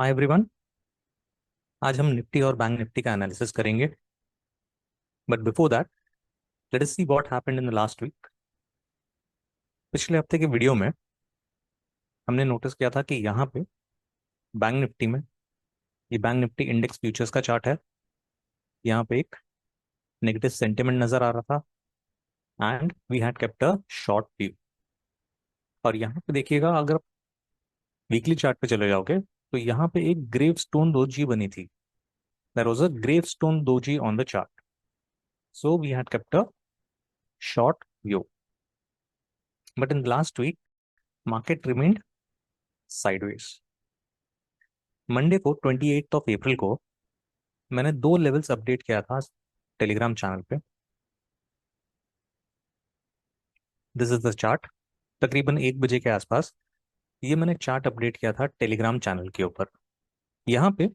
Hi everyone. आज हम Nifty और बैंक निफ्टी का एनालिसिस करेंगे। But before that, let us see what happened in the last week. पिछले हफ्ते के वीडियो में हमने नोटिस किया था कि यहाँ पे बैंक निफ्टी में, ये बैंक निफ्टी इंडेक्स फ्यूचर्स का चार्ट है, यहाँ पे एक नेगेटिव सेंटिमेंट नजर आ रहा था and we had kept a short view. और यहाँ पे देखिएगा, अगर वीकली चार्ट पे चले जाओगे तो यहाँ पे एक ग्रेव स्टोन दोजी बनी थी। There was a grave stone doji on the chart, so we had kept a short view. But in last week market remained sideways. Monday को 28 अप्रैल को मैंने दो लेवल्स अपडेट किया था टेलीग्राम चैनल पे। This is the chart. तकरीबन 1 बजे के आसपास ये मैंने चार्ट अपडेट किया था टेलीग्राम चैनल के ऊपर। यहाँ पे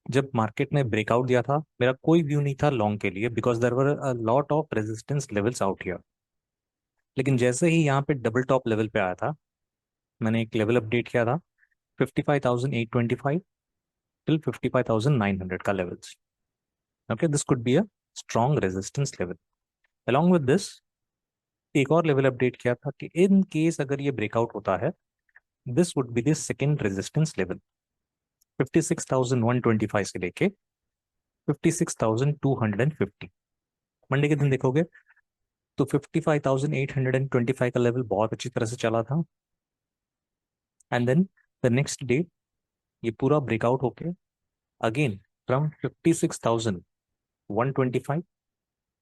जब मार्केट ने ब्रेकआउट दिया था, मेरा कोई व्यू नहीं था लॉन्ग के लिए, because there were a lot of resistance levels out here. लेकिन जैसे ही यहाँ पे डबल टॉप लेवल पे आया था, मैंने एक लेवल अपडेट किया था 55,825 टिल 55,900 का levels. Okay, this could be a strong resistance level. Along with this एक और लेवल अपडेट किया था कि इन केस अगर ये ब्रेकआउट होता है, this would be the second resistance level 56,125 से लेके 56,250। मंडे के दिन देखोगे तो 55,825 का लेवल बहुत अच्छी तरह से चला था। And then the next day ये पूरा ब्रेकआउट होके अगेन फ्रॉम 56,125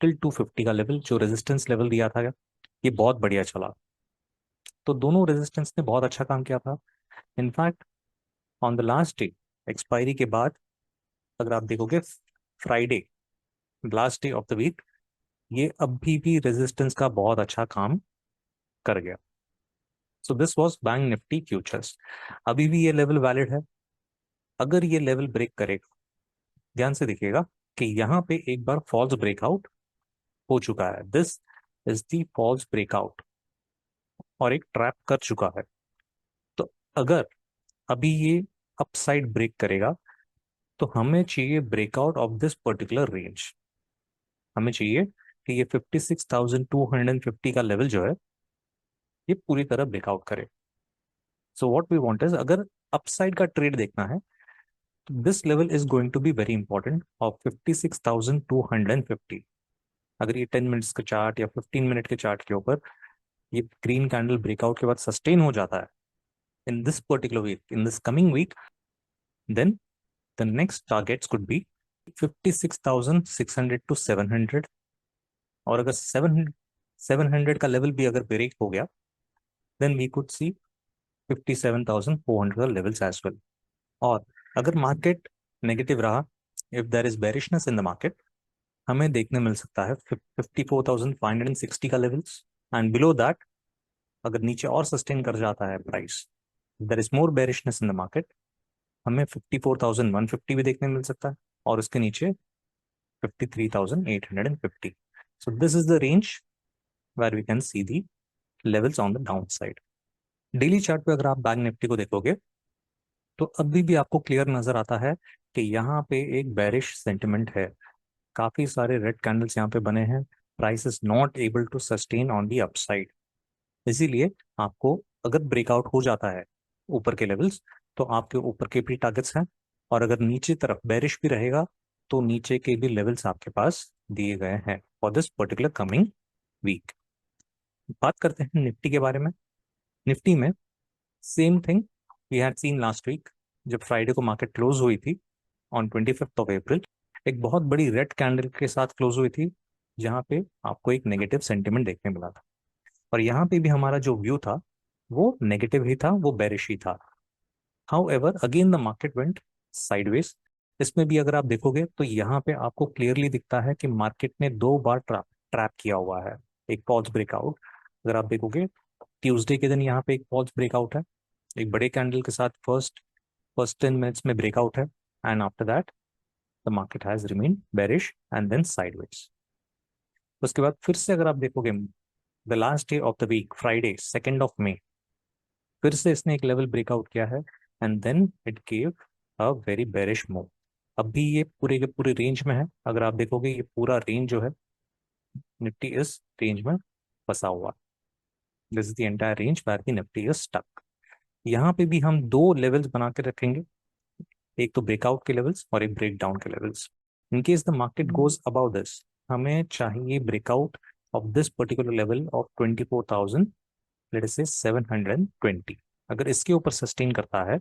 टिल 250 का लेवल, जो रेजिस्टेंस लेवल दिया था, ये बहुत बढ़िया चला। तो दोनों रेजिस्टेंस ने बहुत अच्छा काम किया था। In fact on the last day, expiry के बाद, अगर आप देखोगे Friday, last day of the week, ये अभी भी रेजिस्टेंस का बहुत अच्छा काम कर गया। So this was bank Nifty futures. अभी भी ये लेवल वैलिड है। अगर ये लेवल ब्रेक करेगा, ध्यान से देखिएगा कि यहाँ पे एक बार फॉल्स ब्रेकआउट हो चुका है। This is the false breakout और एक ट्रैप कर चुका है। तो अगर अभी ये अपसाइड ब्रेक करेगा तो हमें चाहिए breakout of this particular range. हमें चाहिए कि ये 56,250 का लेवल जो है, ये पूरी तरह ब्रेकआउट करे। So what we want is, अगर अपसाइड का ट्रेड देखना है तो this level is going to be very important of 56,250। अगर ये 10 मिनट्स का चार्ट या 15 मिनट के चार्ट के ऊपर ये ग्रीन कैंडल ब्रेकआउट के बाद सस्टेन हो जाता है in this particular week, in this coming week, then the next targets could be 56,600 to 700। और अगर 700 का लेवल भी अगर ब्रेक हो गया, then we could see 57,400 levels as well. और अगर मार्केट नेगेटिव रहा, if there is bearishness in the market, हमें देखने मिल सकता है 54,560 का लेवल्स। एंड बिलो दैट, अगर नीचे और सस्टेन कर जाता है price, there is more bearishness in the market, हमें 54,150 भी देखने मिल सकता है, और उसके नीचे 53,850। So this is the range where we can see the levels on the downside. Daily chart पे अगर आप बैंक निफ्टी को देखोगे तो अभी भी आपको क्लियर नजर आता है कि यहाँ पे एक बेरिश सेंटिमेंट है। काफी सारे रेड कैंडल्स यहाँ पे बने हैं। Price is not able to sustain on the upside. इसीलिए आपको अगर ब्रेकआउट हो जाता है ऊपर के लेवल्स, तो आपके ऊपर के भी टारगेट्स हैं, और अगर नीचे तरफ बेरिश भी रहेगा तो नीचे के भी लेवल्स आपके पास दिए गए हैं for this particular coming week. बात करते हैं निफ्टी के बारे में। निफ्टी में same thing we had seen last week. जब फ्राइडे को मार्केट क्लोज हुई थी ऑन 25 अप्रैल, एक बहुत बड़ी रेड कैंडल के साथ क्लोज हुई थी, जहां पे आपको एक नेगेटिव सेंटिमेंट देखने मिला था। और यहाँ पे भी हमारा जो व्यू था वो नेगेटिव ही था, वो बेरिश ही था। How ever again the market went sideways. इसमें भी अगर आप देखोगे तो यहाँ पे आपको क्लियरली दिखता है कि मार्केट ने दो बार ट्रैप किया हुआ है। एक फॉल्स ब्रेकआउट, अगर आप देखोगे ट्यूसडे के दिन यहाँ पे एक फॉल्स ब्रेकआउट है, एक बड़े कैंडल के साथ फर्स्ट फर्स्ट 10 मिनट्स में ब्रेकआउट है, and after that the market has remain bearish and then sideways. उसके बाद फिर से अगर आप देखोगे the last day of the week, Friday 2 मई, फिर से इसने एक लेवल ब्रेकआउट किया है, and then it gave a very bearish move. अभी ये पूरे के पूरे रेंज में है। अगर आप देखोगे ये पूरा रेंज जो है, निफ्टी इस रेंज में फंसा हुआ। This is the entire range where the Nifty is stuck. यहाँ पे भी हम दो लेवल्स बना के रखेंगे, एक तो ब्रेकआउट के लेवल्स और एक ब्रेक डाउन के levels. In case the market goes about this, हमें चाहिए breakout of this particular level of 24,000, let us say 720। अगर इसके ऊपर सस्टेन करता है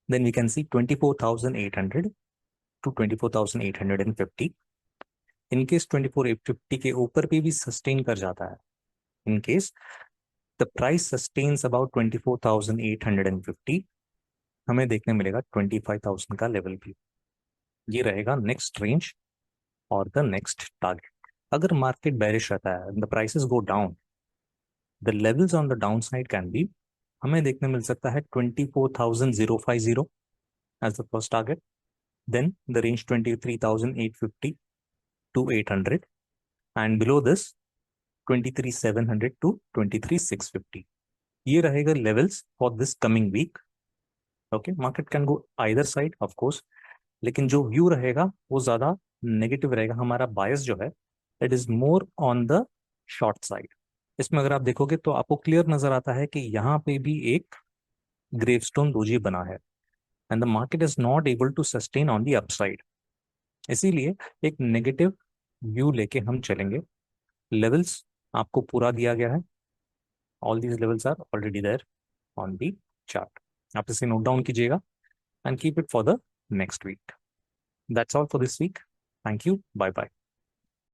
then we can see 24,800 to 24,850। In case 24,850 के ऊपर भी सस्टेन कर जाता है, in case the price sustains about 24,850, हमें देखने मिलेगा 25,000 का लेवल भी। ये रहेगा नेक्स्ट रेंज और द नेक्स्ट टारगेट। अगर मार्केट बेरिश रहता है, the prices go down, the levels on the down side can be, हमें देखने मिल सकता है 24,050 as the first target, then the range 23,850 to 800, and below this 23,700 to 23,650. ये रहेगा levels for this coming week. Okay, market can go either side of course, लेकिन जो view रहेगा वो ज्यादा नेगेटिव रहेगा। हमारा बायस जो है it is more on the short side. इसमें अगर आप देखोगे तो आपको क्लियर नजर आता है कि यहाँ पे भी एक ग्रेवस्टोन डोजी बना है and the market is not able to sustain on the upside. इसीलिए एक नेगेटिव व्यू लेके हम चलेंगे। लेवल्स आपको पूरा दिया गया है, all these levels are already there on the chart. आप इसे नोट डाउन कीजिएगा and keep it for the next week. That's all for this week. Thank you. Bye bye.